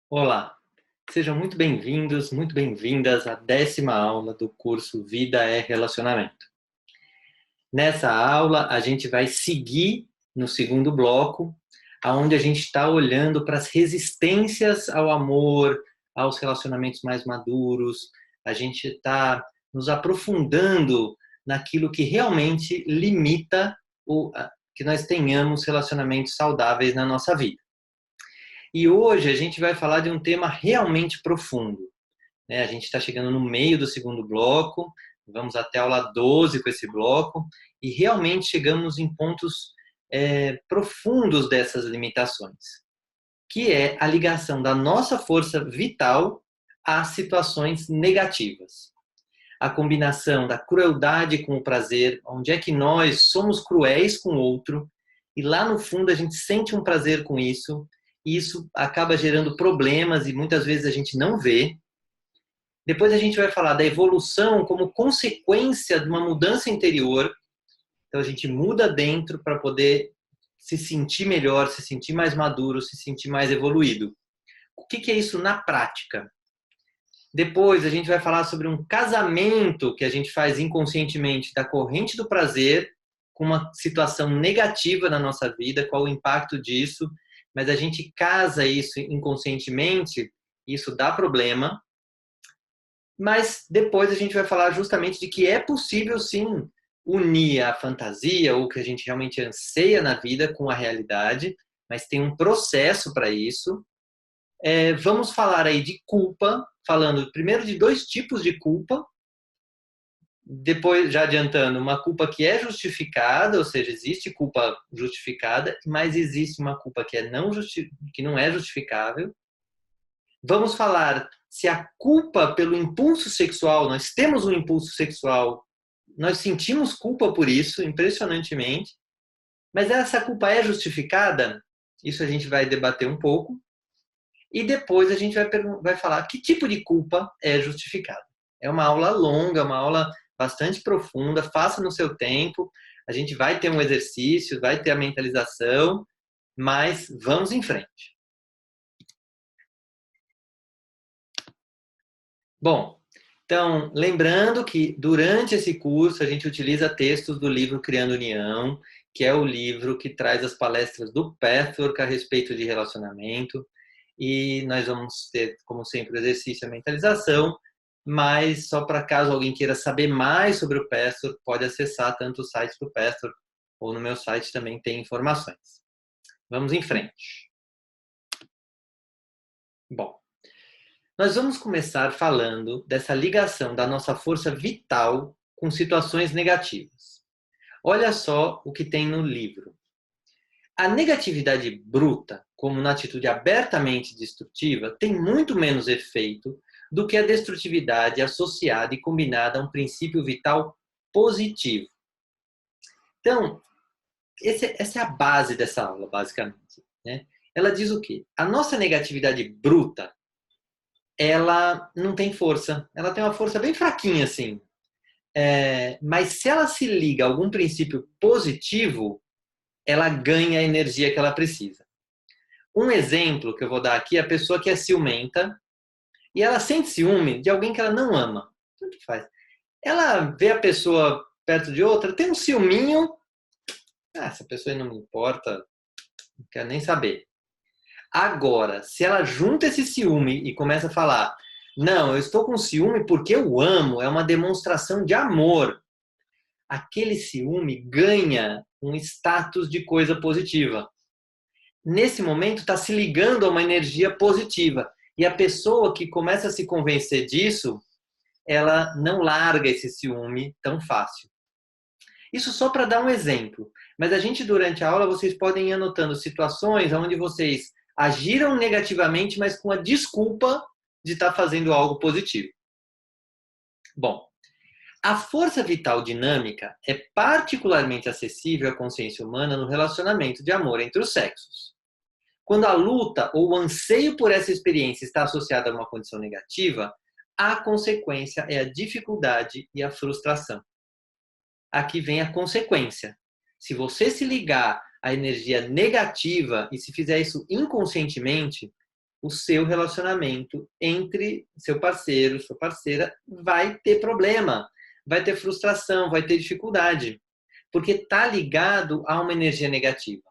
Olá, sejam muito bem-vindos, muito bem-vindas à 10ª aula do curso Vida é Relacionamento. Nessa aula, a gente vai seguir no segundo bloco, onde a gente está olhando para as resistências ao amor, aos relacionamentos mais maduros, a gente está nos aprofundando naquilo que realmente limita que nós tenhamos relacionamentos saudáveis na nossa vida. E hoje a gente vai falar de um tema realmente profundo, né? A gente está chegando no meio do segundo bloco, vamos até a aula 12 com esse bloco, e realmente chegamos em pontos profundos dessas limitações, que é a ligação da nossa força vital às situações negativas. A combinação da crueldade com o prazer, onde é que nós somos cruéis com o outro, e lá no fundo a gente sente um prazer com isso, e isso acaba gerando problemas e muitas vezes a gente não vê. Depois a gente vai falar da evolução como consequência de uma mudança interior. Então a gente muda dentro para poder se sentir melhor, se sentir mais maduro, se sentir mais evoluído. O que é isso na prática? Depois a gente vai falar sobre um casamento que a gente faz inconscientemente da corrente do prazer com uma situação negativa na nossa vida, qual o impacto disso, mas a gente casa isso inconscientemente, isso dá problema. Mas depois a gente vai falar justamente de que é possível sim unir a fantasia, ou o que a gente realmente anseia na vida, com a realidade, mas tem um processo para isso. Vamos falar aí de culpa, falando primeiro de 2 tipos de culpa, depois, já adiantando, uma culpa que é justificada, ou seja, existe culpa justificada, mas existe uma culpa que não é justificável. Vamos falar se a culpa pelo impulso sexual, nós temos um impulso sexual, nós sentimos culpa por isso, impressionantemente, mas essa culpa é justificada? Isso a gente vai debater um pouco. E depois a gente vai falar que tipo de culpa é justificada. É uma aula longa, uma aula bastante profunda, faça no seu tempo, a gente vai ter um exercício, vai ter a mentalização, mas vamos em frente. Bom, então, lembrando que durante esse curso a gente utiliza textos do livro Criando União, que é o livro que traz as palestras do Pathwork a respeito de relacionamento, e nós vamos ter, como sempre, o exercício e a mentalização, mas só para caso alguém queira saber mais sobre o Pathwork, pode acessar tanto o site do Pathwork, ou no meu site também tem informações. Vamos em frente. Bom, nós vamos começar falando dessa ligação da nossa força vital com situações negativas. Olha só o que tem no livro. A negatividade bruta, como na atitude abertamente destrutiva, tem muito menos efeito do que a destrutividade associada e combinada a um princípio vital positivo. Então, essa é a base dessa aula, basicamente, né? Ela diz o quê? A nossa negatividade bruta, ela não tem força. Ela tem uma força bem fraquinha, assim. Mas se ela se liga a algum princípio positivo, ela ganha a energia que ela precisa. Um exemplo que eu vou dar aqui é a pessoa que é ciumenta e ela sente ciúme de alguém que ela não ama. O que faz? Ela vê a pessoa perto de outra, tem um ciúminho. Essa pessoa não me importa, não quero nem saber. Agora, se ela junta esse ciúme e começa a falar, não, eu estou com ciúme porque eu amo, é uma demonstração de amor. Aquele ciúme ganha um status de coisa positiva. Nesse momento, está se ligando a uma energia positiva. E a pessoa que começa a se convencer disso, ela não larga esse ciúme tão fácil. Isso só para dar um exemplo. Mas a gente, durante a aula, vocês podem ir anotando situações onde vocês agiram negativamente, mas com a desculpa de estar fazendo algo positivo. Bom, a força vital dinâmica é particularmente acessível à consciência humana no relacionamento de amor entre os sexos. Quando a luta ou o anseio por essa experiência está associada a uma condição negativa, a consequência é a dificuldade e a frustração. Aqui vem a consequência. Se você se ligar à energia negativa e se fizer isso inconscientemente, o seu relacionamento entre seu parceiro, sua parceira, vai ter problema, vai ter frustração, vai ter dificuldade, porque está ligado a uma energia negativa.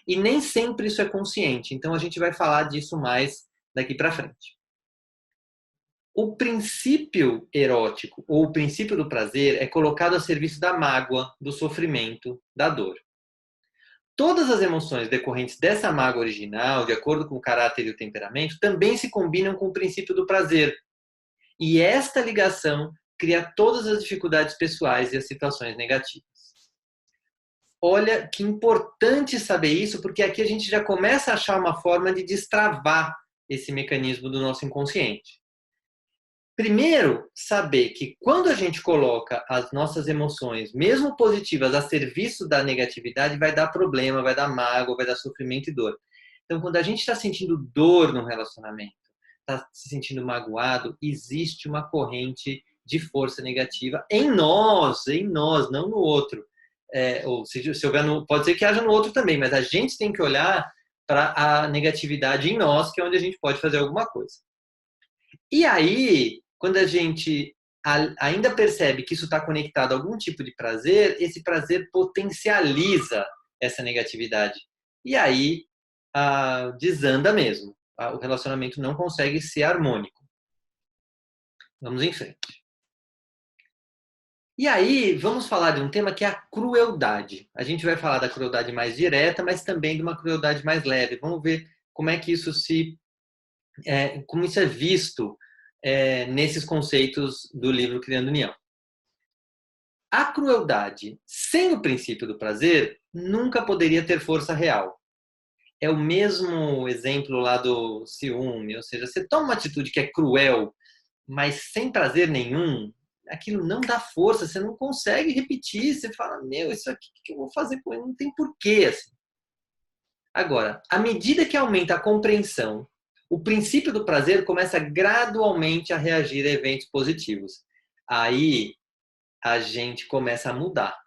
E nem sempre isso é consciente, então a gente vai falar disso mais daqui para frente. O princípio erótico, ou o princípio do prazer, é colocado a serviço da mágoa, do sofrimento, da dor. Todas as emoções decorrentes dessa mágoa original, de acordo com o caráter e o temperamento, também se combinam com o princípio do prazer. E esta ligação cria todas as dificuldades pessoais e as situações negativas. Olha que importante saber isso, porque aqui a gente já começa a achar uma forma de destravar esse mecanismo do nosso inconsciente. Primeiro, saber que quando a gente coloca as nossas emoções, mesmo positivas, a serviço da negatividade, vai dar problema, vai dar mágoa, vai dar sofrimento e dor. Então, quando a gente está sentindo dor no relacionamento, está se sentindo magoado, existe uma corrente de força negativa em nós, não no outro. Ou se houver pode ser que haja no outro também, mas a gente tem que olhar para a negatividade em nós, que é onde a gente pode fazer alguma coisa. E aí, quando a gente ainda percebe que isso está conectado a algum tipo de prazer, esse prazer potencializa essa negatividade. E aí, desanda mesmo. O relacionamento não consegue ser harmônico. Vamos em frente. E aí, vamos falar de um tema que é a crueldade. A gente vai falar da crueldade mais direta, mas também de uma crueldade mais leve. Vamos ver como é que isso como isso é visto nesses conceitos do livro Criando União. A crueldade sem o princípio do prazer nunca poderia ter força real. É o mesmo exemplo lá do ciúme, ou seja, você toma uma atitude que é cruel, mas sem prazer nenhum, aquilo não dá força, você não consegue repetir, você fala, isso aqui, o que eu vou fazer com ele? Não tem porquê, assim. Agora, à medida que aumenta a compreensão, o princípio do prazer começa gradualmente a reagir a eventos positivos. Aí, a gente começa a mudar.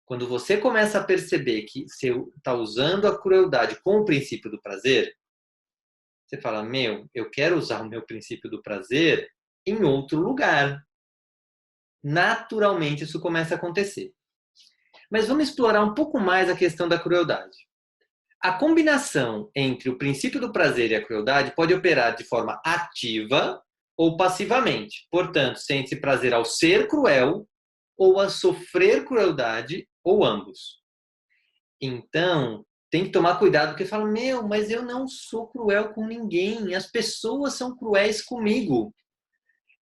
Quando você começa a perceber que você está usando a crueldade com o princípio do prazer, você fala, eu quero usar o meu princípio do prazer em outro lugar. Naturalmente, isso começa a acontecer. Mas vamos explorar um pouco mais a questão da crueldade. A combinação entre o princípio do prazer e a crueldade pode operar de forma ativa ou passivamente. Portanto, sente-se prazer ao ser cruel ou a sofrer crueldade, ou ambos. Então, tem que tomar cuidado, porque fala, mas eu não sou cruel com ninguém, as pessoas são cruéis comigo.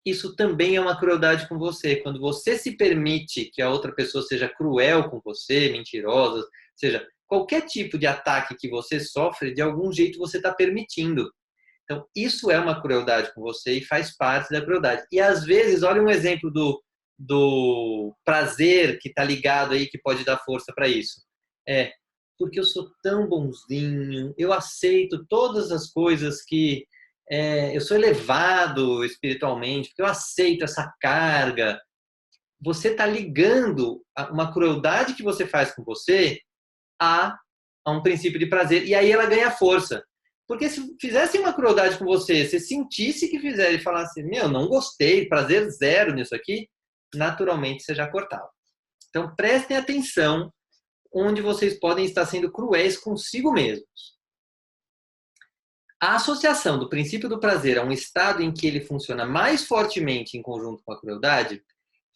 Isso também é uma crueldade com você. Quando você se permite que a outra pessoa seja cruel com você, mentirosa, seja, qualquer tipo de ataque que você sofre, de algum jeito você está permitindo. Então, isso é uma crueldade com você e faz parte da crueldade. E, às vezes, olha um exemplo do prazer que está ligado aí, que pode dar força para isso. Porque eu sou tão bonzinho, eu aceito todas as coisas que... eu sou elevado espiritualmente, porque eu aceito essa carga. Você está ligando uma crueldade que você faz com você a um princípio de prazer. E aí ela ganha força. Porque se fizesse uma crueldade com você, você sentisse que fizer e falasse, não gostei, prazer zero nisso aqui, naturalmente você já cortava. Então prestem atenção onde vocês podem estar sendo cruéis consigo mesmos. A associação do princípio do prazer a um estado em que ele funciona mais fortemente em conjunto com a crueldade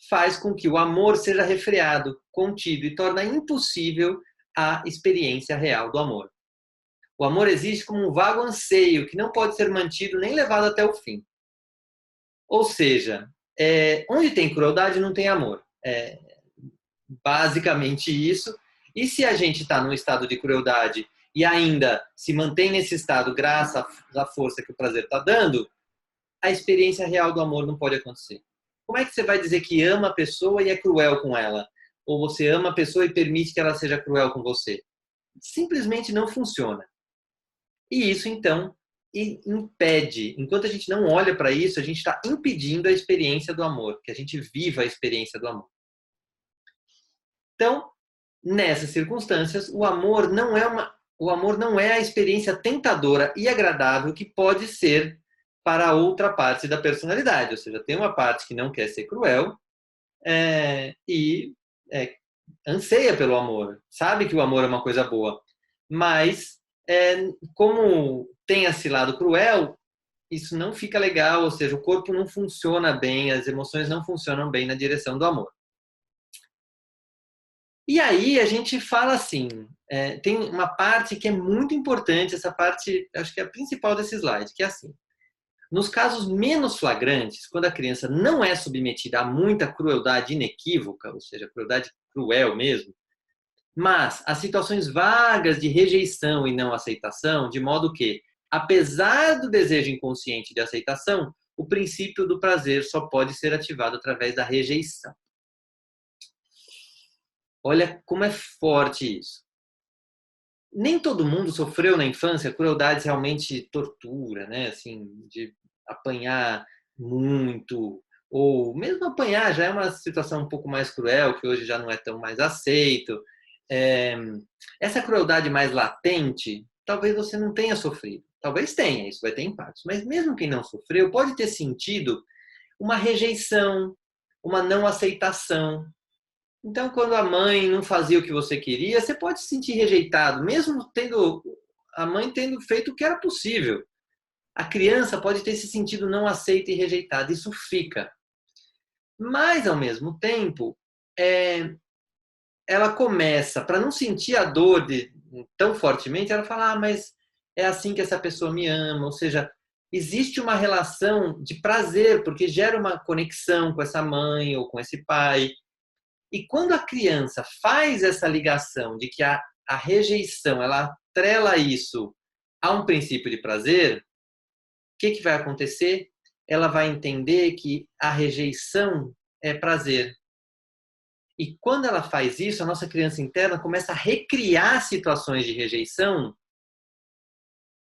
faz com que o amor seja refreado, contido e torna impossível a experiência real do amor. O amor existe como um vago anseio que não pode ser mantido nem levado até o fim. Ou seja, onde tem crueldade não tem amor. É basicamente isso. E se a gente está num estado de crueldade e ainda se mantém nesse estado graças à força que o prazer está dando, a experiência real do amor não pode acontecer. Como é que você vai dizer que ama a pessoa e é cruel com ela? Ou você ama a pessoa e permite que ela seja cruel com você? Simplesmente não funciona. E isso, então, impede. Enquanto a gente não olha para isso, a gente está impedindo a experiência do amor, que a gente viva a experiência do amor. Então, nessas circunstâncias, o amor não é uma o amor não é a experiência tentadora e agradável que pode ser para a outra parte da personalidade. Ou seja, tem uma parte que não quer ser cruel e anseia pelo amor, sabe que o amor é uma coisa boa, mas como tem esse lado cruel, isso não fica legal, ou seja, o corpo não funciona bem, as emoções não funcionam bem na direção do amor. E aí a gente fala assim, tem uma parte que é muito importante, essa parte acho que é a principal desse slide, que é assim, nos casos menos flagrantes, quando a criança não é submetida a muita crueldade inequívoca, ou seja, crueldade cruel mesmo, mas as situações vagas de rejeição e não aceitação, de modo que, apesar do desejo inconsciente de aceitação, o princípio do prazer só pode ser ativado através da rejeição. Olha como é forte isso. Nem todo mundo sofreu na infância crueldades realmente tortura, né? Assim, de apanhar muito, ou mesmo apanhar já é uma situação um pouco mais cruel, que hoje já não é tão mais aceito. Essa crueldade mais latente, talvez você não tenha sofrido. Talvez tenha, isso vai ter impactos. Mas mesmo quem não sofreu, pode ter sentido uma rejeição, uma não aceitação. Então, quando a mãe não fazia o que você queria, você pode se sentir rejeitado, mesmo tendo a mãe tendo feito o que era possível. A criança pode ter se sentido não aceita e rejeitada. Isso fica. Mas, ao mesmo tempo, ela começa, para não sentir a dor tão fortemente, ela fala, mas é assim que essa pessoa me ama. Ou seja, existe uma relação de prazer, porque gera uma conexão com essa mãe ou com esse pai. E quando a criança faz essa ligação de que a rejeição, ela atrela isso a um princípio de prazer, o que vai acontecer? Ela vai entender que a rejeição é prazer. E quando ela faz isso, a nossa criança interna começa a recriar situações de rejeição,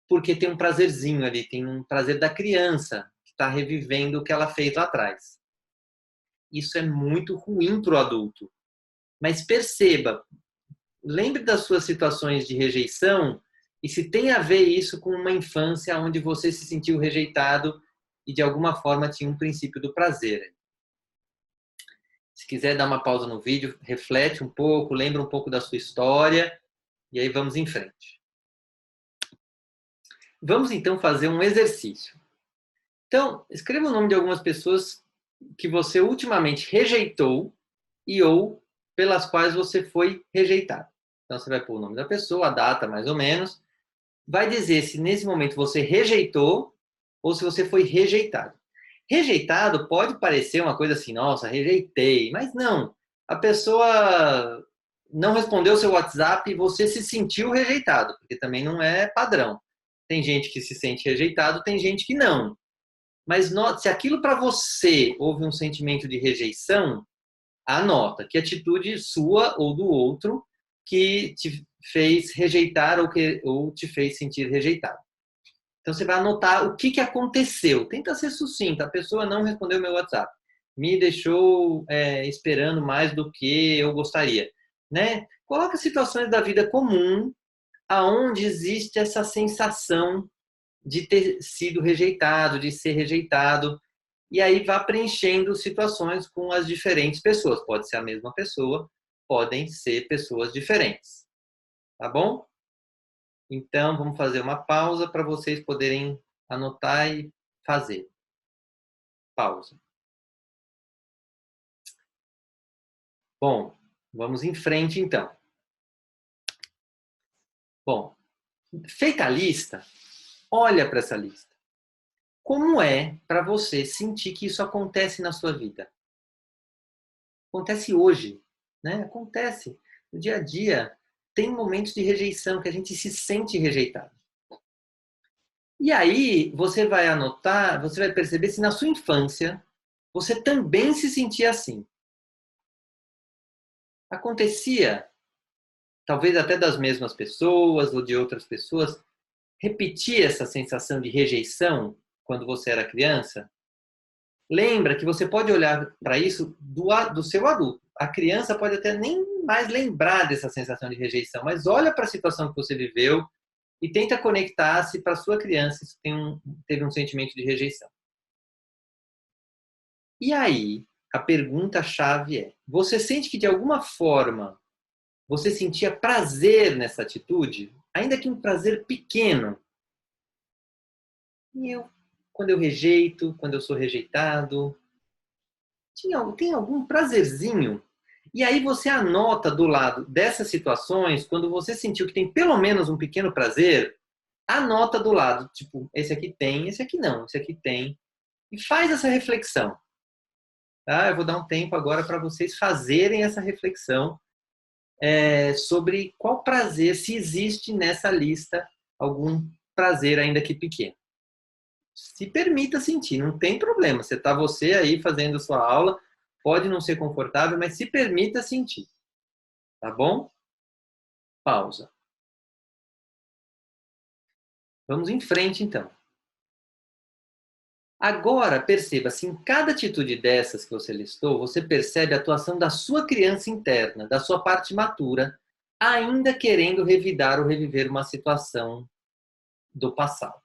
porque tem um prazerzinho ali, tem um prazer da criança que está revivendo o que ela fez lá atrás. Isso é muito ruim para o adulto. Mas perceba, lembre das suas situações de rejeição e se tem a ver isso com uma infância onde você se sentiu rejeitado e de alguma forma tinha um princípio do prazer. Se quiser dar uma pausa no vídeo, reflete um pouco, lembra um pouco da sua história e aí vamos em frente. Vamos então fazer um exercício. Então, escreva o nome de algumas pessoas que você ultimamente rejeitou e ou pelas quais você foi rejeitado. Então, você vai pôr o nome da pessoa, a data mais ou menos, vai dizer se nesse momento você rejeitou ou se você foi rejeitado. Rejeitado pode parecer uma coisa assim, nossa, rejeitei, mas não. A pessoa não respondeu o seu WhatsApp e você se sentiu rejeitado, porque também não é padrão. Tem gente que se sente rejeitado, tem gente que não. Mas se aquilo para você houve um sentimento de rejeição, anota que atitude sua ou do outro que te fez rejeitar ou te fez sentir rejeitado. Então você vai anotar o que aconteceu. Tenta ser sucinta. A pessoa não respondeu meu WhatsApp. Me deixou esperando mais do que eu gostaria. Né? Coloca situações da vida comum aonde existe essa sensação de ter sido rejeitado, de ser rejeitado. E aí vá preenchendo situações com as diferentes pessoas. Pode ser a mesma pessoa, podem ser pessoas diferentes. Tá bom? Então, vamos fazer uma pausa para vocês poderem anotar e fazer. Pausa. Bom, vamos em frente então. Bom, feita a lista, olha para essa lista. Como é para você sentir que isso acontece na sua vida? Acontece hoje, né? Acontece no dia a dia. Tem momentos de rejeição que a gente se sente rejeitado. E aí você vai anotar, você vai perceber se na sua infância você também se sentia assim. Acontecia, talvez até das mesmas pessoas ou de outras pessoas, repetir essa sensação de rejeição quando você era criança? Lembra que você pode olhar para isso do seu adulto. A criança pode até nem mais lembrar dessa sensação de rejeição, mas olha para a situação que você viveu e tenta conectar se para sua criança isso teve um sentimento de rejeição. E aí, a pergunta-chave é: você sente que de alguma forma você sentia prazer nessa atitude? Ainda que um prazer pequeno. Quando eu rejeito, quando eu sou rejeitado, tem algum prazerzinho? E aí você anota do lado dessas situações, quando você sentiu que tem pelo menos um pequeno prazer, anota do lado, tipo, esse aqui tem, esse aqui não, esse aqui tem. E faz essa reflexão. Tá? Eu vou dar um tempo agora para vocês fazerem essa reflexão sobre qual prazer, se existe nessa lista algum prazer ainda que pequeno. Se permita sentir, não tem problema. Você aí fazendo a sua aula, pode não ser confortável, mas se permita sentir. Tá bom? Pausa. Vamos em frente, então. Agora, perceba, se em cada atitude dessas que você listou, você percebe a atuação da sua criança interna, da sua parte matura, ainda querendo revidar ou reviver uma situação do passado.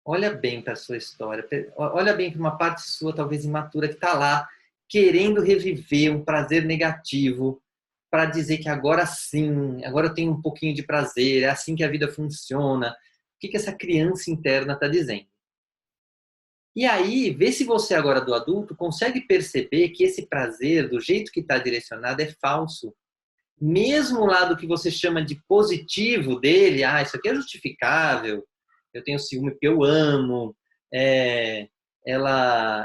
Olha bem para a sua história, olha bem para uma parte sua, talvez imatura, que está lá, querendo reviver um prazer negativo, para dizer que agora sim, agora eu tenho um pouquinho de prazer, é assim que a vida funciona. O que essa criança interna está dizendo? E aí, vê se você agora do adulto consegue perceber que esse prazer, do jeito que está direcionado, é falso. Mesmo o lado que você chama de positivo dele, isso aqui é justificável, eu tenho ciúme porque eu amo,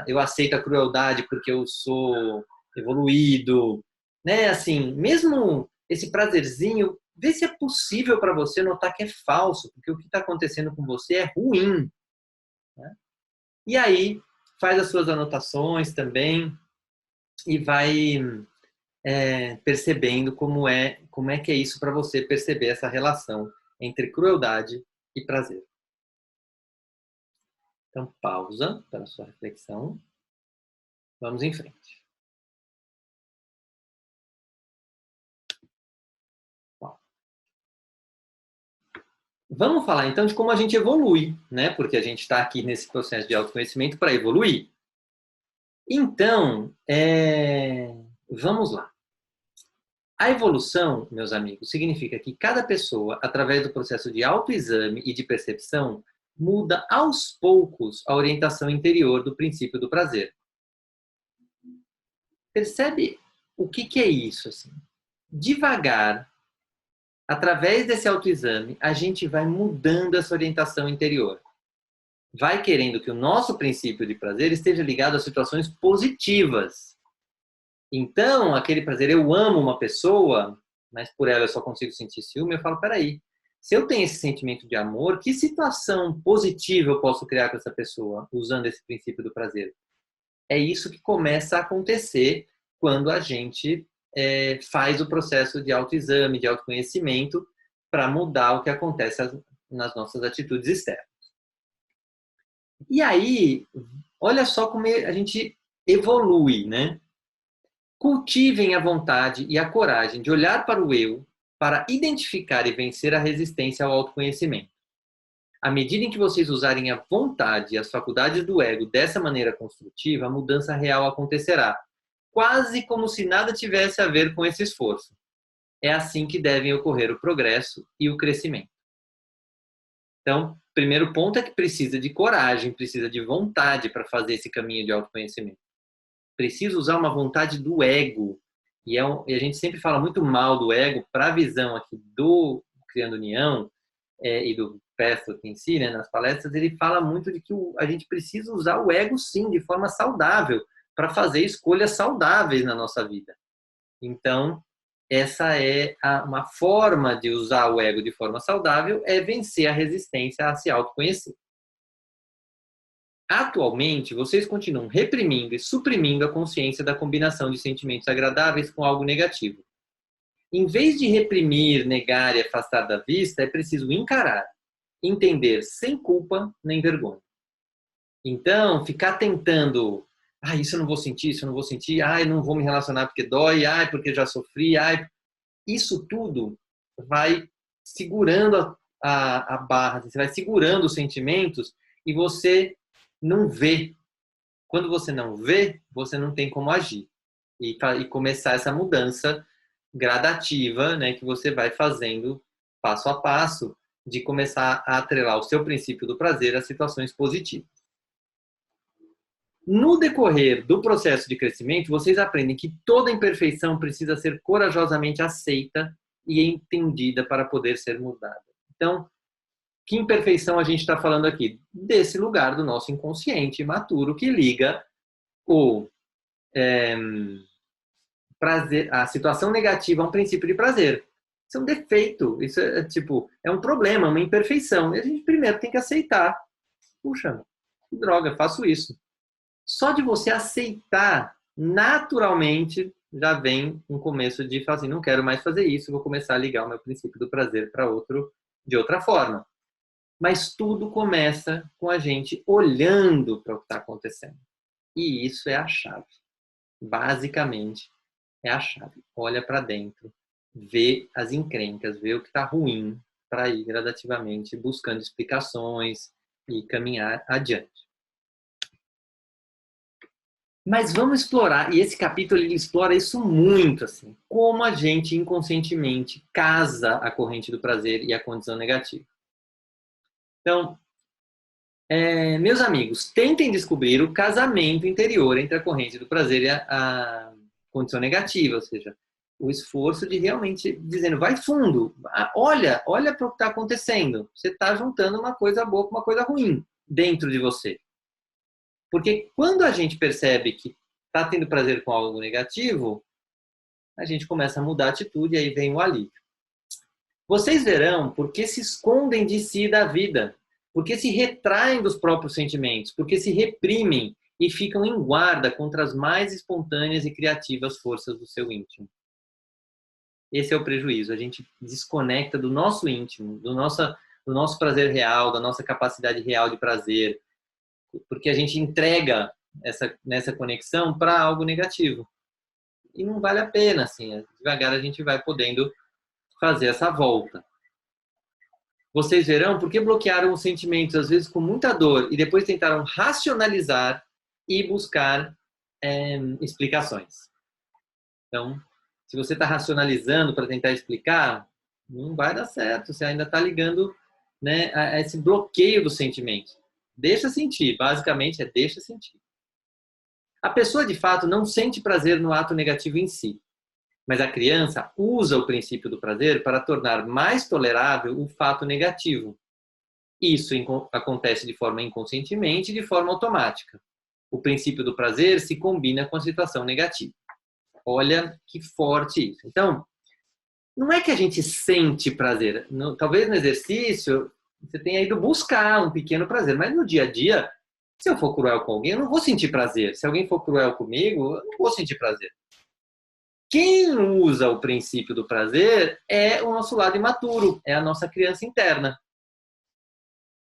eu aceito a crueldade porque eu sou evoluído, né? Assim, mesmo esse prazerzinho, vê se é possível para você notar que é falso, porque o que está acontecendo com você é ruim, né? E aí, faz as suas anotações também e vai percebendo como é que é isso para você perceber essa relação entre crueldade e prazer. Então, pausa para a sua reflexão. Vamos em frente. Vamos falar então de como a gente evolui, né? Porque a gente está aqui nesse processo de autoconhecimento para evoluir. Então, vamos lá. A evolução, meus amigos, significa que cada pessoa, através do processo de autoexame e de percepção, muda aos poucos a orientação interior do princípio do prazer. Percebe o que é isso? Assim? Devagar, através desse autoexame, a gente vai mudando essa orientação interior. Vai querendo que o nosso princípio de prazer esteja ligado a situações positivas. Então, aquele prazer, eu amo uma pessoa, mas por ela eu só consigo sentir ciúme, eu falo, peraí, se eu tenho esse sentimento de amor, que situação positiva eu posso criar com essa pessoa, usando esse princípio do prazer? É isso que começa a acontecer quando a gente faz o processo de autoexame, de autoconhecimento, para mudar o que acontece nas nossas atitudes externas. E aí, olha só como a gente evolui, né? Cultivem a vontade e a coragem de olhar para o eu, para identificar e vencer a resistência ao autoconhecimento. À medida em que vocês usarem a vontade e as faculdades do ego dessa maneira construtiva, a mudança real acontecerá, quase como se nada tivesse a ver com esse esforço. É assim que devem ocorrer o progresso e o crescimento. Então, primeiro ponto é que precisa de coragem, precisa de vontade para fazer esse caminho de autoconhecimento. Precisa usar uma vontade do ego. E a gente sempre fala muito mal do ego para a visão aqui do Criando União e do Pessoa em si, né, nas palestras, ele fala muito de que a gente precisa usar o ego, sim, de forma saudável, para fazer escolhas saudáveis na nossa vida. Então, essa é uma forma de usar o ego de forma saudável, é vencer a resistência a se autoconhecer. Atualmente, vocês continuam reprimindo e suprimindo a consciência da combinação de sentimentos agradáveis com algo negativo. Em vez de reprimir, negar e afastar da vista, é preciso encarar, entender sem culpa nem vergonha. Então, ficar tentando ah, isso eu não vou sentir, isso eu não vou sentir, ah, eu não vou me relacionar porque dói, ah, porque já sofri, ah, isso tudo vai segurando a barra, você vai segurando os sentimentos e você não vê. Quando você não vê, você não tem como agir e começar essa mudança gradativa, né, que você vai fazendo passo a passo de começar a atrelar o seu princípio do prazer a situações positivas. No decorrer do processo de crescimento, vocês aprendem que toda imperfeição precisa ser corajosamente aceita e entendida para poder ser mudada. Então, que imperfeição a gente está falando aqui? Desse lugar do nosso inconsciente imaturo que liga o prazer, a situação negativa a um princípio de prazer. Isso é um defeito, isso é tipo, é um problema, uma imperfeição. E a gente primeiro tem que aceitar. Puxa, que droga, faço isso. Só de você aceitar, naturalmente, já vem um começo de falar assim, não quero mais fazer isso, vou começar a ligar o meu princípio do prazer para outro, de outra forma. Mas tudo começa com a gente olhando para o que está acontecendo. E isso é a chave. Basicamente, é a chave. Olha para dentro, vê as encrencas, vê o que está ruim, para ir gradativamente buscando explicações e caminhar adiante. Mas vamos explorar, e esse capítulo ele explora isso muito, assim, como a gente inconscientemente casa a corrente do prazer e a condição negativa. Então, meus amigos, tentem descobrir o casamento interior entre a corrente do prazer e a condição negativa, ou seja, o esforço de realmente dizendo, vai fundo, olha para o que está acontecendo. Você está juntando uma coisa boa com uma coisa ruim dentro de você. Porque quando a gente percebe que está tendo prazer com algo negativo, a gente começa a mudar a atitude e aí vem o alívio. Vocês verão porque se escondem de si e da vida, porque se retraem dos próprios sentimentos, porque se reprimem e ficam em guarda contra as mais espontâneas e criativas forças do seu íntimo. Esse é o prejuízo. A gente desconecta do nosso íntimo, do nosso prazer real, da nossa capacidade real de prazer, porque a gente entrega nessa conexão para algo negativo. E não vale a pena, assim. Devagar a gente vai podendo fazer essa volta. Vocês verão porque bloquearam os sentimentos, às vezes com muita dor, e depois tentaram racionalizar e buscar explicações. Então, se você está racionalizando para tentar explicar, não vai dar certo. Você ainda está ligando, né, a esse bloqueio do sentimento. Deixa sentir, basicamente deixa sentir. A pessoa, de fato, não sente prazer no ato negativo em si, mas a criança usa o princípio do prazer para tornar mais tolerável o fato negativo. Isso acontece de forma inconscientemente e de forma automática. O princípio do prazer se combina com a situação negativa. Olha que forte isso. Então, não é que a gente sente prazer. Talvez no exercício você tenha ido buscar um pequeno prazer, mas no dia a dia, se eu for cruel com alguém, eu não vou sentir prazer. Se alguém for cruel comigo, eu não vou sentir prazer. Quem usa o princípio do prazer é o nosso lado imaturo, é a nossa criança interna.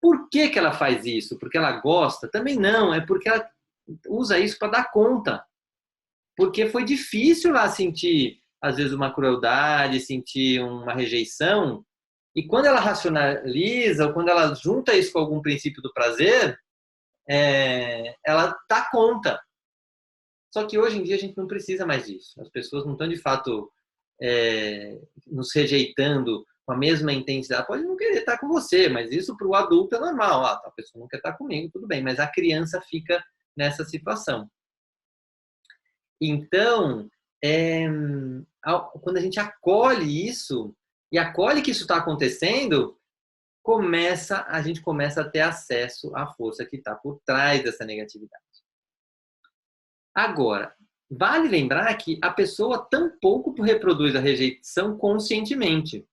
Por que ela faz isso? Porque ela gosta? Também não, é porque ela usa isso para dar conta. Porque foi difícil lá sentir, às vezes, uma crueldade, sentir uma rejeição. E quando ela racionaliza, ou quando ela junta isso com algum princípio do prazer, ela dá conta. Só que hoje em dia a gente não precisa mais disso. As pessoas não estão, de fato, nos rejeitando com a mesma intensidade. Pode não querer estar com você, mas isso para o adulto é normal. A pessoa não quer estar comigo, tudo bem. Mas a criança fica nessa situação. Então, quando a gente acolhe isso, e acolhe que isso está acontecendo, a gente começa a ter acesso à força que está por trás dessa negatividade. Agora, vale lembrar que a pessoa tampouco reproduz a rejeição conscientemente.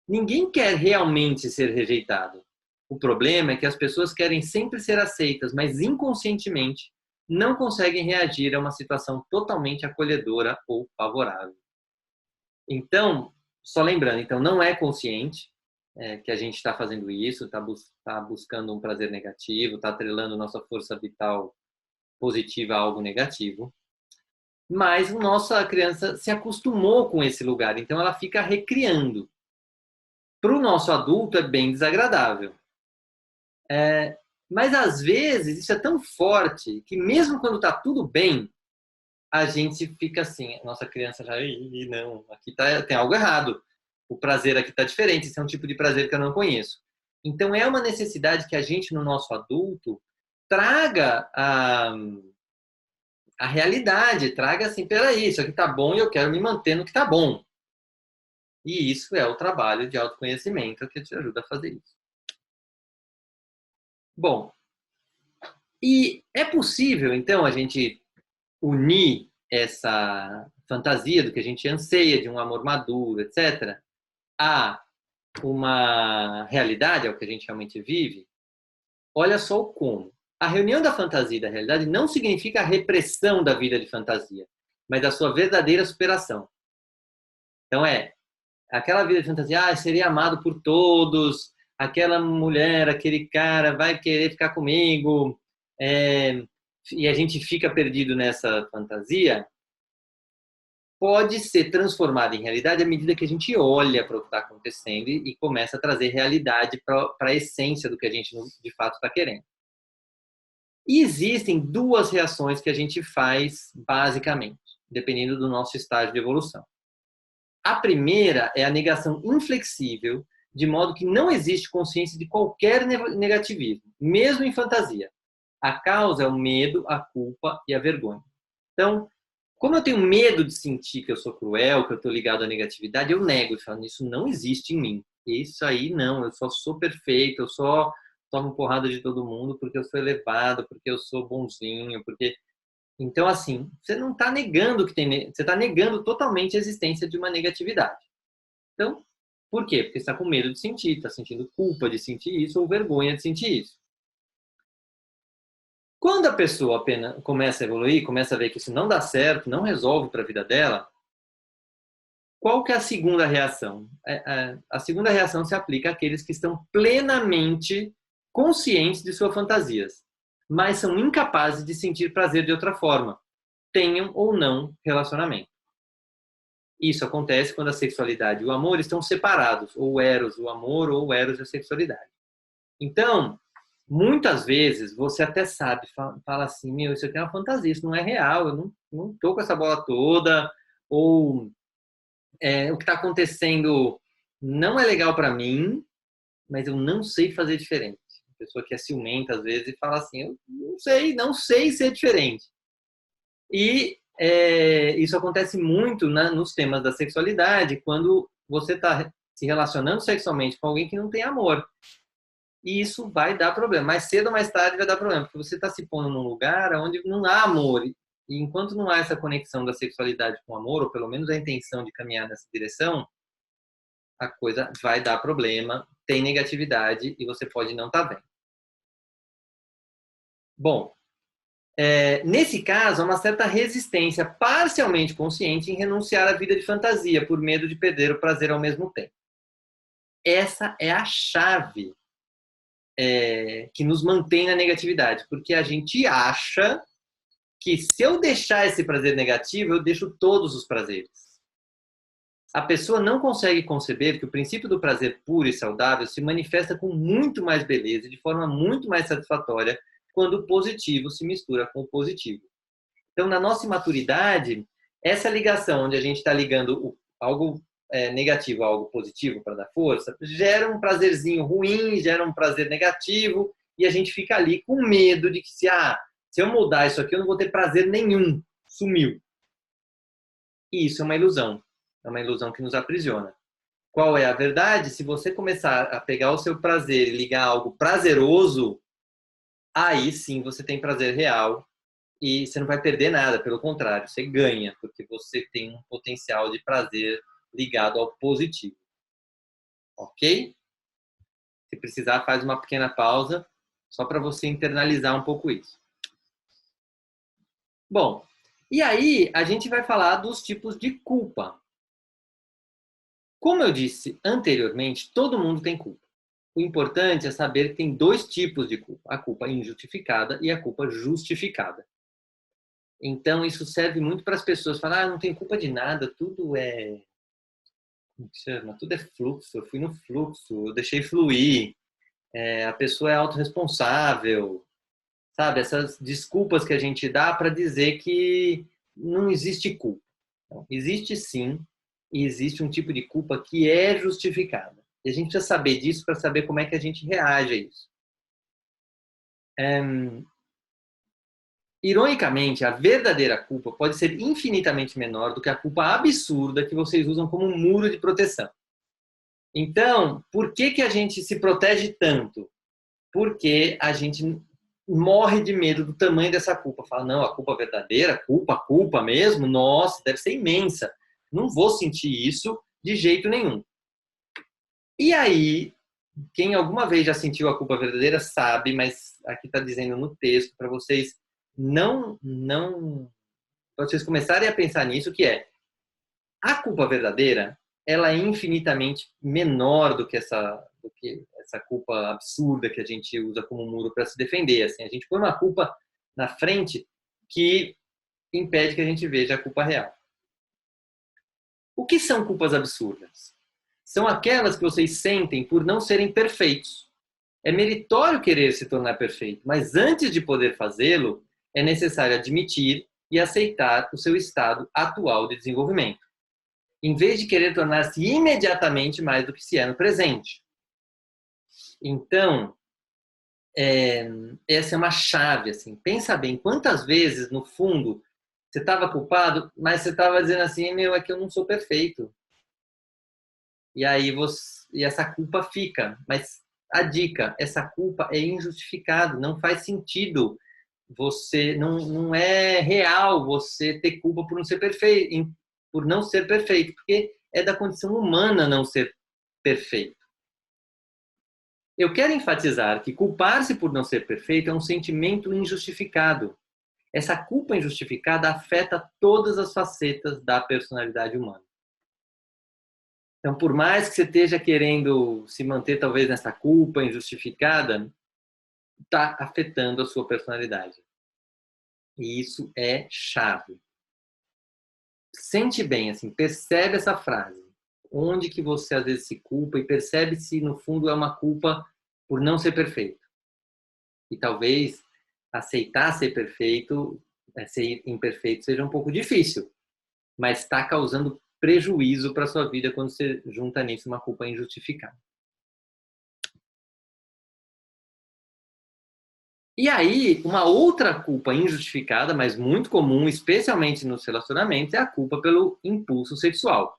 Ninguém quer realmente ser rejeitado. O problema é que as pessoas querem sempre ser aceitas, mas inconscientemente não conseguem reagir a uma situação totalmente acolhedora ou favorável. Então, só lembrando, então não é consciente que a gente está fazendo isso, está buscando um prazer negativo, está atrelando nossa força vital positiva a algo negativo, mas a nossa criança se acostumou com esse lugar, então ela fica recriando. Para o nosso adulto é bem desagradável. Mas às vezes isso é tão forte que mesmo quando está tudo bem, a gente fica assim, nossa criança já, não, aqui tem algo errado. O prazer aqui está diferente, esse é um tipo de prazer que eu não conheço. Então é uma necessidade que a gente, no nosso adulto, traga a realidade, traga assim, peraí, isso aqui está bom e eu quero me manter no que está bom. E isso é o trabalho de autoconhecimento que te ajuda a fazer isso. Bom, e é possível, então, a gente unir essa fantasia do que a gente anseia, de um amor maduro, etc., a uma realidade, ao que a gente realmente vive? Olha só o como. A reunião da fantasia e da realidade não significa a repressão da vida de fantasia, mas a sua verdadeira superação. Então aquela vida de fantasia, seria amado por todos, aquela mulher, aquele cara vai querer ficar comigo, e a gente fica perdido nessa fantasia, pode ser transformada em realidade à medida que a gente olha para o que está acontecendo e começa a trazer realidade para a essência do que a gente de fato está querendo. E existem duas reações que a gente faz basicamente, dependendo do nosso estágio de evolução. A primeira é a negação inflexível, de modo que não existe consciência de qualquer negativismo, mesmo em fantasia. A causa é o medo, a culpa e a vergonha. Então, como eu tenho medo de sentir que eu sou cruel, que eu estou ligado à negatividade, eu nego e falo, isso não existe em mim. Isso aí não, eu só sou perfeito, eu só tomo porrada de todo mundo porque eu sou elevado, porque eu sou bonzinho, porque... Então, assim, você não está negando que tem... Você está negando totalmente a existência de uma negatividade. Então, por quê? Porque você está com medo de sentir, está sentindo culpa de sentir isso ou vergonha de sentir isso. Quando a pessoa apenas começa a evoluir, começa a ver que isso não dá certo, não resolve para a vida dela, qual que é a segunda reação? A segunda reação se aplica àqueles que estão plenamente conscientes de suas fantasias, mas são incapazes de sentir prazer de outra forma, tenham ou não relacionamento. Isso acontece quando a sexualidade e o amor estão separados, ou o eros, o amor, ou o eros e a sexualidade. Então, muitas vezes você até sabe, fala assim, meu, isso aqui é uma fantasia, isso não é real, eu não estou com essa bola toda, ou o que está acontecendo não é legal para mim, mas eu não sei fazer diferente. A pessoa que é ciumenta às vezes e fala assim, eu não sei ser diferente. E isso acontece muito nos temas da sexualidade, quando você está se relacionando sexualmente com alguém que não tem amor. E isso vai dar problema. Mais cedo ou mais tarde vai dar problema, porque você está se pondo num lugar onde não há amor. E enquanto não há essa conexão da sexualidade com o amor, ou pelo menos a intenção de caminhar nessa direção, a coisa vai dar problema, tem negatividade e você pode não estar bem. Bom, nesse caso, há uma certa resistência parcialmente consciente em renunciar à vida de fantasia, por medo de perder o prazer ao mesmo tempo. Essa é a chave que nos mantém na negatividade, porque a gente acha que se eu deixar esse prazer negativo, eu deixo todos os prazeres. A pessoa não consegue conceber que o princípio do prazer puro e saudável se manifesta com muito mais beleza e de forma muito mais satisfatória quando o positivo se mistura com o positivo. Então, na nossa imaturidade, essa ligação onde a gente está ligando algo negativo a algo positivo para dar força, gera um prazerzinho ruim, gera um prazer negativo, e a gente fica ali com medo de que se eu mudar isso aqui, eu não vou ter prazer nenhum. Sumiu. E isso é uma ilusão. É uma ilusão que nos aprisiona. Qual é a verdade? Se você começar a pegar o seu prazer e ligar a algo prazeroso, aí sim você tem prazer real e você não vai perder nada, pelo contrário, você ganha, porque você tem um potencial de prazer ligado ao positivo. Ok? Se precisar, faz uma pequena pausa, só para você internalizar um pouco isso. Bom, e aí a gente vai falar dos tipos de culpa. Como eu disse anteriormente, todo mundo tem culpa. O importante é saber que tem dois tipos de culpa. A culpa injustificada e a culpa justificada. Então, isso serve muito para as pessoas falar, não tem culpa de nada, tudo é, como que chama? Tudo é fluxo, eu fui no fluxo, eu deixei fluir, a pessoa é autorresponsável, sabe? Essas desculpas que a gente dá para dizer que não existe culpa. Então, existe sim, e existe um tipo de culpa que é justificada. E a gente precisa saber disso para saber como é que a gente reage a isso. Ironicamente, a verdadeira culpa pode ser infinitamente menor do que a culpa absurda que vocês usam como um muro de proteção. Então, por que que a gente se protege tanto? Porque a gente morre de medo do tamanho dessa culpa. Fala, não, a culpa verdadeira, culpa mesmo, nossa, deve ser imensa. Não vou sentir isso de jeito nenhum. E aí, quem alguma vez já sentiu a culpa verdadeira sabe, mas aqui está dizendo no texto para vocês para vocês começarem a pensar nisso, que é a culpa verdadeira, ela é infinitamente menor do que essa culpa absurda que a gente usa como muro para se defender. Assim, a gente põe uma culpa na frente que impede que a gente veja a culpa real. O que são culpas absurdas? São aquelas que vocês sentem por não serem perfeitos. É meritório querer se tornar perfeito, mas antes de poder fazê-lo, é necessário admitir e aceitar o seu estado atual de desenvolvimento, em vez de querer tornar-se imediatamente mais do que se é no presente. Então, essa é uma chave. Assim. Pensa bem, quantas vezes, no fundo, você estava culpado, mas você estava dizendo assim, meu, é que eu não sou perfeito. E aí e essa culpa fica. Mas a dica, essa culpa é injustificada, não faz sentido. Você não é real você ter culpa por não ser perfeito, porque é da condição humana não ser perfeito. Eu quero enfatizar que culpar-se por não ser perfeito é um sentimento injustificado. Essa culpa injustificada afeta todas as facetas da personalidade humana. Então, por mais que você esteja querendo se manter talvez nessa culpa injustificada, está afetando a sua personalidade. E isso é chave. Sente bem, assim, percebe essa frase. Onde que você às vezes se culpa e percebe se no fundo é uma culpa por não ser perfeito. E talvez aceitar ser perfeito, ser imperfeito seja um pouco difícil, mas está causando prejuízo para a sua vida quando você junta nisso uma culpa injustificada. E aí, uma outra culpa injustificada, mas muito comum, especialmente nos relacionamentos, é a culpa pelo impulso sexual.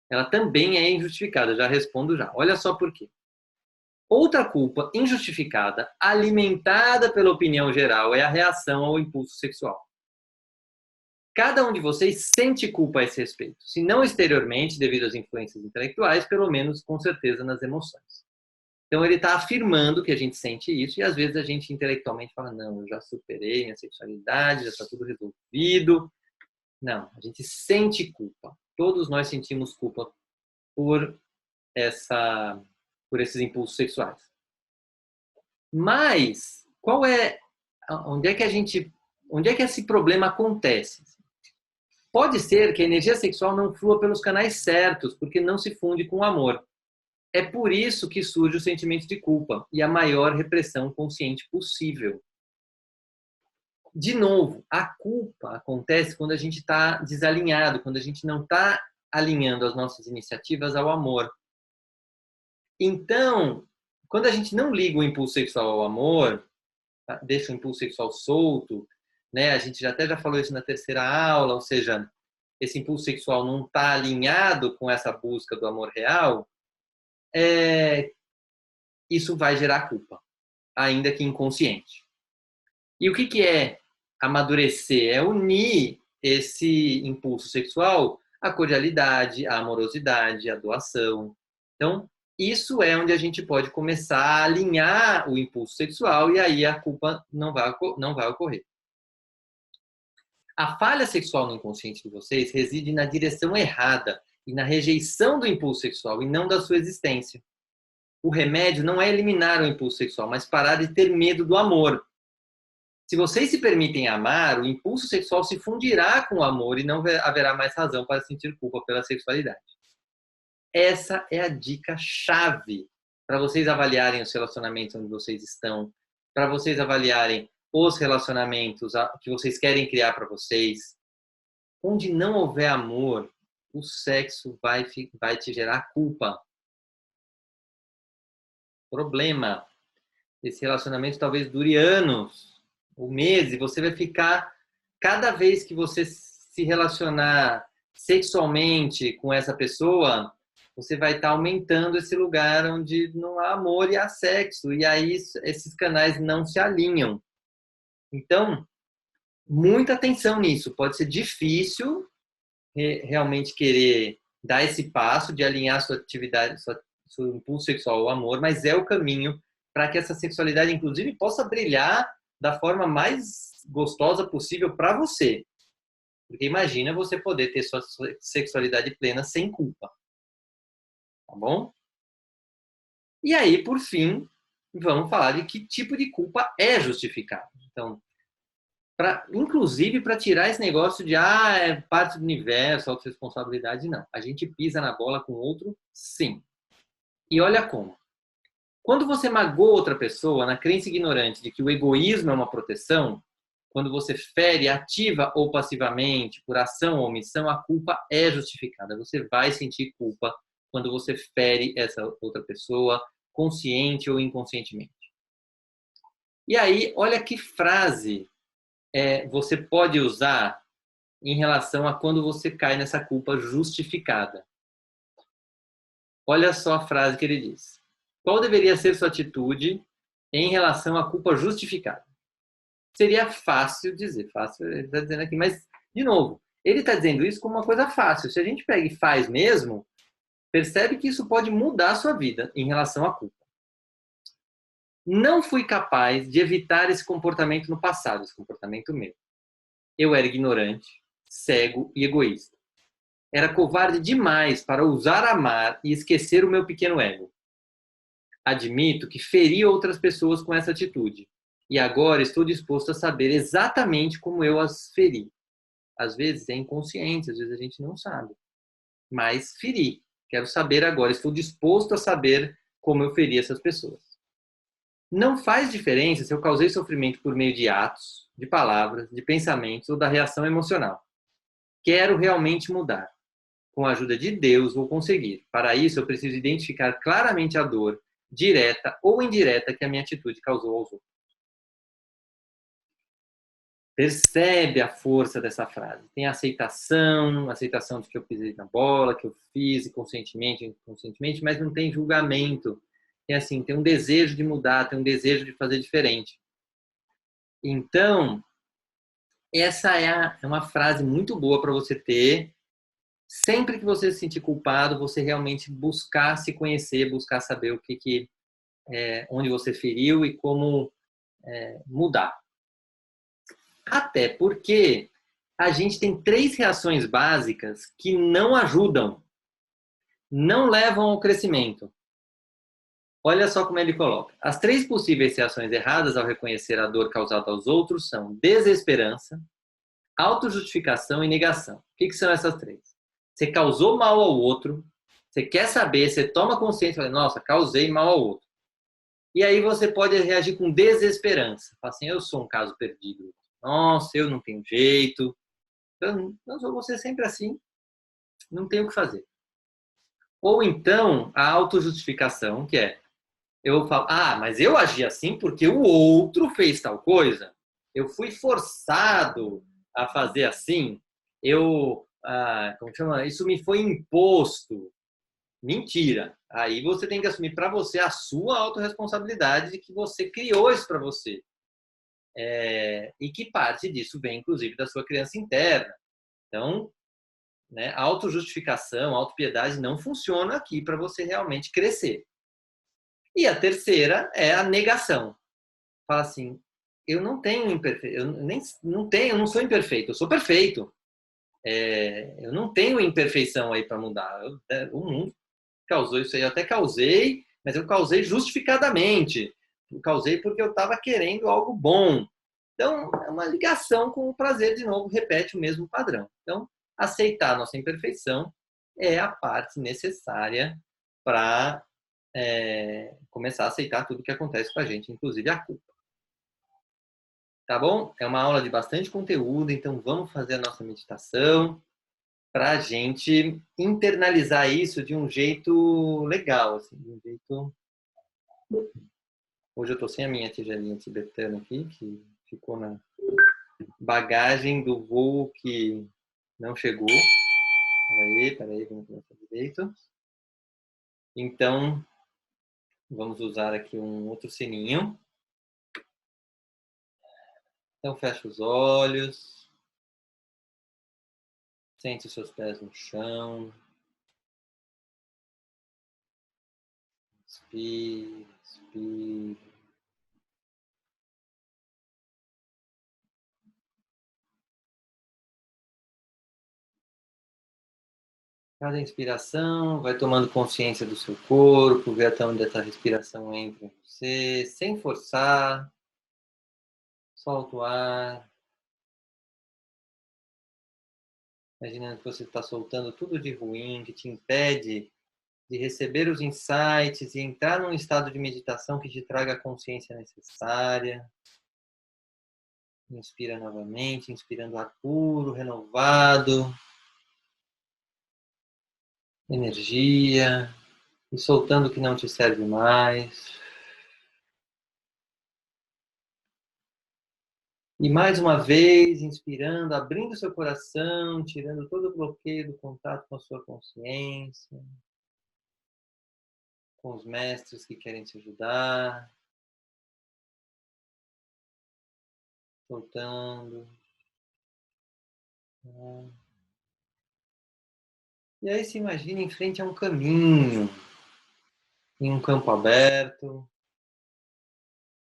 Ela também é injustificada, já respondo já. Olha só por quê. Outra culpa injustificada, alimentada pela opinião geral, é a reação ao impulso sexual. Cada um de vocês sente culpa a esse respeito, se não exteriormente, devido às influências intelectuais, pelo menos com certeza nas emoções. Então ele está afirmando que a gente sente isso e às vezes a gente intelectualmente fala, não, eu já superei minha sexualidade, já está tudo resolvido. Não, a gente sente culpa. Todos nós sentimos culpa por esses impulsos sexuais. Mas onde é que esse problema acontece? Pode ser que a energia sexual não flua pelos canais certos, porque não se funde com o amor. É por isso que surge o sentimento de culpa e a maior repressão consciente possível. De novo, a culpa acontece quando a gente está desalinhado, quando a gente não está alinhando as nossas iniciativas ao amor. Então, quando a gente não liga o impulso sexual ao amor, deixa o impulso sexual solto, né? A gente já falou isso na terceira aula, ou seja, esse impulso sexual não está alinhado com essa busca do amor real, isso vai gerar culpa, ainda que inconsciente. E o que é amadurecer? É unir esse impulso sexual à cordialidade, à amorosidade, à doação. Então, isso é onde a gente pode começar a alinhar o impulso sexual e aí a culpa não vai ocorrer. A falha sexual no inconsciente de vocês reside na direção errada e na rejeição do impulso sexual e não da sua existência. O remédio não é eliminar o impulso sexual, mas parar de ter medo do amor. Se vocês se permitem amar, o impulso sexual se fundirá com o amor e não haverá mais razão para sentir culpa pela sexualidade. Essa é a dica chave para vocês avaliarem os relacionamentos onde vocês estão, para vocês avaliarem os relacionamentos que vocês querem criar para vocês. Onde não houver amor, o sexo vai te gerar culpa. Problema. Esse relacionamento talvez dure anos ou meses, e você vai ficar, cada vez que você se relacionar sexualmente com essa pessoa, você vai estar aumentando esse lugar onde não há amor e há sexo, e aí esses canais não se alinham. Então, muita atenção nisso. Pode ser difícil realmente querer dar esse passo de alinhar sua atividade, seu impulso sexual ao amor, mas é o caminho para que essa sexualidade, inclusive, possa brilhar da forma mais gostosa possível para você. Porque imagina você poder ter sua sexualidade plena sem culpa. Tá bom? E aí, por fim, vamos falar de que tipo de culpa é justificado. Então, inclusive para tirar esse negócio de é parte do universo, autorresponsabilidade, não. A gente pisa na bola com o outro, sim. E olha como. Quando você magoa outra pessoa na crença ignorante de que o egoísmo é uma proteção, quando você fere ativa ou passivamente, por ação ou omissão, a culpa é justificada. Você vai sentir culpa quando você fere essa outra pessoa, consciente ou inconscientemente. E aí, olha que frase você pode usar em relação a quando você cai nessa culpa justificada. Olha só a frase que ele diz. Qual deveria ser sua atitude em relação à culpa justificada? Seria fácil dizer, fácil ele está dizendo aqui, mas, de novo, ele está dizendo isso como uma coisa fácil. Se a gente pega e faz mesmo, percebe que isso pode mudar a sua vida em relação à culpa. Não fui capaz de evitar esse comportamento no passado, esse comportamento meu. Eu era ignorante, cego e egoísta. Era covarde demais para ousar amar e esquecer o meu pequeno ego. Admito que feri outras pessoas com essa atitude. E agora estou disposto a saber exatamente como eu as feri. Às vezes é inconsciente, às vezes a gente não sabe. Mas feri. Quero saber agora. Estou disposto a saber como eu feri essas pessoas. Não faz diferença se eu causei sofrimento por meio de atos, de palavras, de pensamentos ou da reação emocional. Quero realmente mudar. Com a ajuda de Deus vou conseguir. Para isso eu preciso identificar claramente a dor, direta ou indireta, que a minha atitude causou aos outros. Percebe a força dessa frase. Tem a aceitação de que eu pisei na bola, que eu fiz conscientemente, inconscientemente, mas não tem julgamento. Tem um desejo de mudar, tem um desejo de fazer diferente. Então, essa é uma frase muito boa para você ter. Sempre que você se sentir culpado, você realmente buscar se conhecer, buscar saber o onde você feriu e como mudar. Até porque a gente tem 3 reações básicas que não ajudam, não levam ao crescimento. Olha só como ele coloca. As 3 possíveis reações erradas ao reconhecer a dor causada aos outros são desesperança, autojustificação e negação. O que são essas 3? Você causou mal ao outro, você quer saber, você toma consciência, fala, nossa, causei mal ao outro. E aí você pode reagir com desesperança. Fala assim, eu sou um caso perdido. Nossa, eu não tenho jeito. Eu vou ser sempre assim. Não tenho o que fazer. Ou então, a autojustificação, que é, eu falo, mas eu agi assim porque o outro fez tal coisa. Eu fui forçado a fazer assim. Como chama? Isso me foi imposto. Mentira. Aí você tem que assumir para você a sua autorresponsabilidade de que você criou isso para você. E que parte disso vem, inclusive, da sua criança interna. Então, autojustificação, autopiedade não funciona aqui para você realmente crescer. E a terceira é a negação. Fala assim, eu não tenho imperfeito, eu não sou imperfeito, eu sou perfeito. Eu não tenho imperfeição aí para mudar. O mundo causou isso aí, eu até causei, mas eu causei justificadamente. Eu causei porque eu estava querendo algo bom. Então, é uma ligação com o prazer, de novo, repete o mesmo padrão. Então, aceitar a nossa imperfeição é a parte necessária para começar a aceitar tudo que acontece com a gente, inclusive a culpa. Tá bom? É uma aula de bastante conteúdo, então vamos fazer a nossa meditação para a gente internalizar isso de um jeito legal, assim, de um jeito... Hoje eu estou sem a minha tigelinha tibetana aqui, que ficou na bagagem do voo que não chegou. Peraí, vamos começar direito. Então, vamos usar aqui um outro sininho. Então, fecha os olhos. Sente os seus pés no chão. Inspire, expire. Cada inspiração, vai tomando consciência do seu corpo, vê até onde essa respiração entra em você, sem forçar. Solta o ar. Imaginando que você está soltando tudo de ruim, que te impede de receber os insights e entrar num estado de meditação que te traga a consciência necessária. Inspira novamente, inspirando ar puro, renovado, energia, e soltando o que não te serve mais. E mais uma vez, inspirando, abrindo seu coração, tirando todo o bloqueio do contato com a sua consciência, com os mestres que querem te ajudar. Soltando. E aí se imagina em frente a um caminho, em um campo aberto,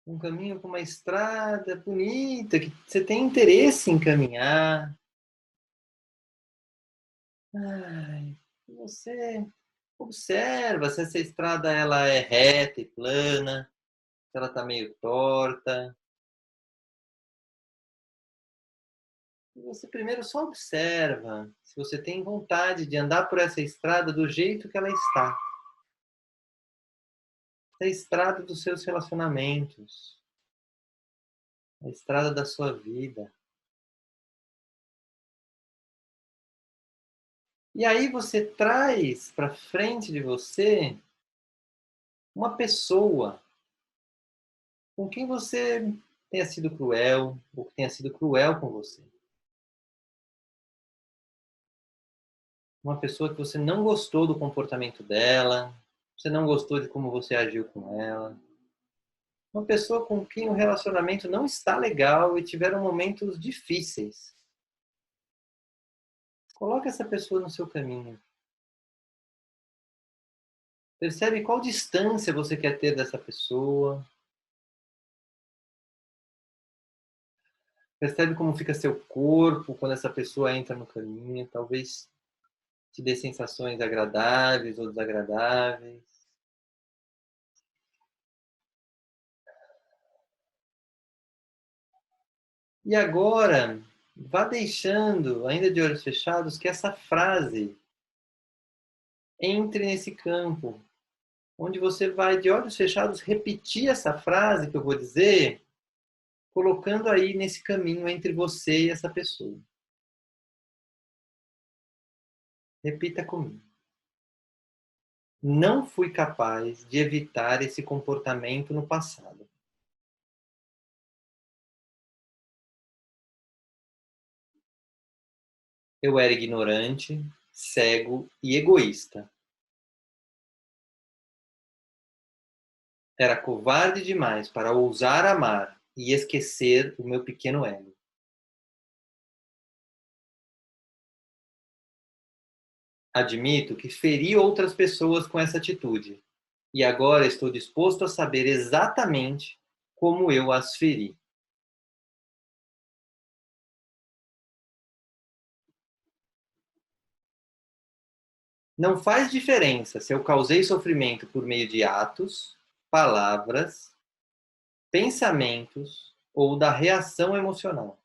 um caminho com uma estrada bonita, que você tem interesse em caminhar. Você observa se essa estrada ela é reta e plana, se ela está meio torta. E você primeiro só observa se você tem vontade de andar por essa estrada do jeito que ela está. A estrada dos seus relacionamentos, a estrada da sua vida. E aí você traz para frente de você uma pessoa com quem você tenha sido cruel, ou que tenha sido cruel com você. Uma pessoa que você não gostou do comportamento dela, você não gostou de como você agiu com ela. Uma pessoa com quem o relacionamento não está legal e tiveram momentos difíceis. Coloque essa pessoa no seu caminho. Percebe qual distância você quer ter dessa pessoa. Percebe como fica seu corpo quando essa pessoa entra no caminho. Talvez te dê sensações agradáveis ou desagradáveis. E agora, vá deixando, ainda de olhos fechados, que essa frase entre nesse campo, onde você vai, de olhos fechados, repetir essa frase que eu vou dizer, colocando aí nesse caminho entre você e essa pessoa. Repita comigo. Não fui capaz de evitar esse comportamento no passado. Eu era ignorante, cego e egoísta. Era covarde demais para ousar amar e esquecer o meu pequeno ego. Admito que feri outras pessoas com essa atitude, e agora estou disposto a saber exatamente como eu as feri. Não faz diferença se eu causei sofrimento por meio de atos, palavras, pensamentos ou da reação emocional?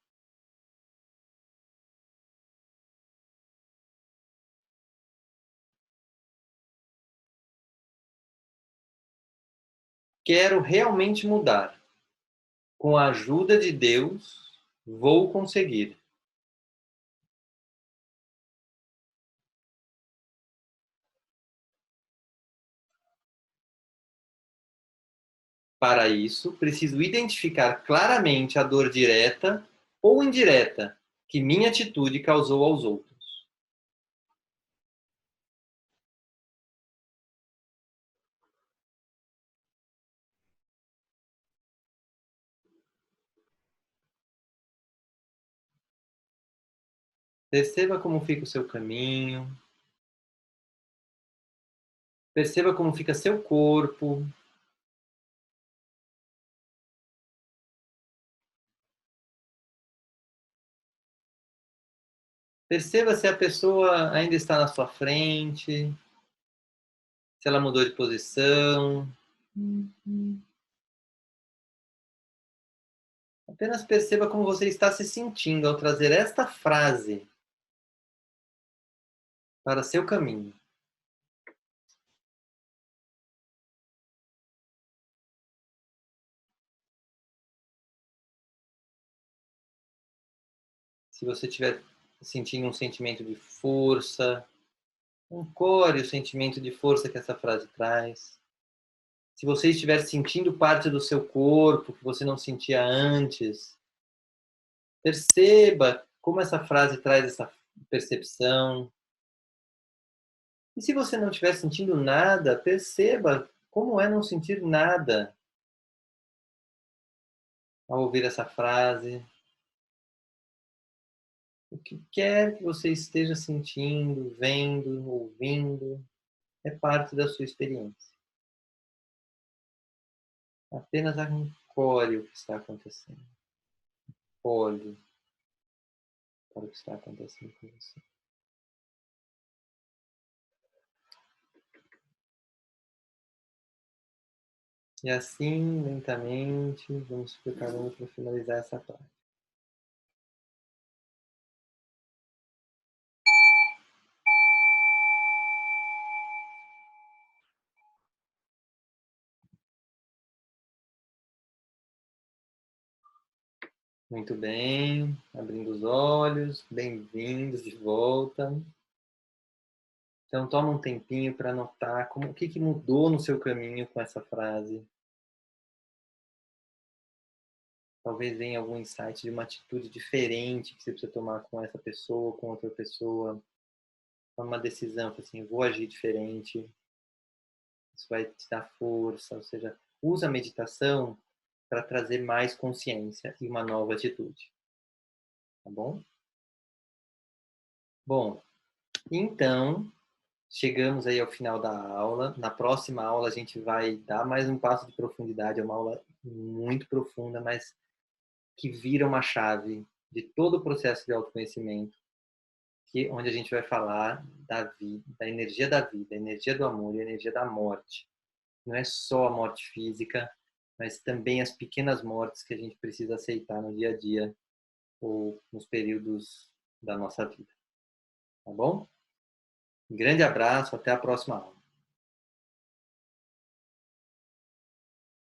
Quero realmente mudar. Com a ajuda de Deus, vou conseguir. Para isso, preciso identificar claramente a dor direta ou indireta que minha atitude causou aos outros. Perceba como fica o seu caminho, perceba como fica seu corpo, perceba se a pessoa ainda está na sua frente, se ela mudou de posição. Apenas perceba como você está se sentindo ao trazer esta frase para seu caminho. Se você estiver sentindo um sentimento de força, ancore o sentimento de força que essa frase traz. Se você estiver sentindo parte do seu corpo que você não sentia antes, perceba como essa frase traz essa percepção. E se você não estiver sentindo nada, perceba como é não sentir nada ao ouvir essa frase. O que quer que você esteja sentindo, vendo, ouvindo, é parte da sua experiência. Apenas ancore o que está acontecendo. Olhe para o que está acontecendo com você. E assim, lentamente, vamos preparando para finalizar essa parte. Muito bem, abrindo os olhos, bem-vindos de volta. Então, toma um tempinho para notar o que mudou no seu caminho com essa frase. Talvez venha algum insight de uma atitude diferente que você precisa tomar com essa pessoa, com outra pessoa. Toma uma decisão, assim, vou agir diferente. Isso vai te dar força, ou seja, usa a meditação para trazer mais consciência e uma nova atitude. Tá bom? Bom, então, chegamos aí ao final da aula. Na próxima aula a gente vai dar mais um passo de profundidade. É uma aula muito profunda, mas que vira uma chave de todo o processo de autoconhecimento, onde a gente vai falar da vida, da energia do amor e a energia da morte. Não é só a morte física, mas também as pequenas mortes que a gente precisa aceitar no dia a dia ou nos períodos da nossa vida. Tá bom? Um grande abraço, até a próxima aula.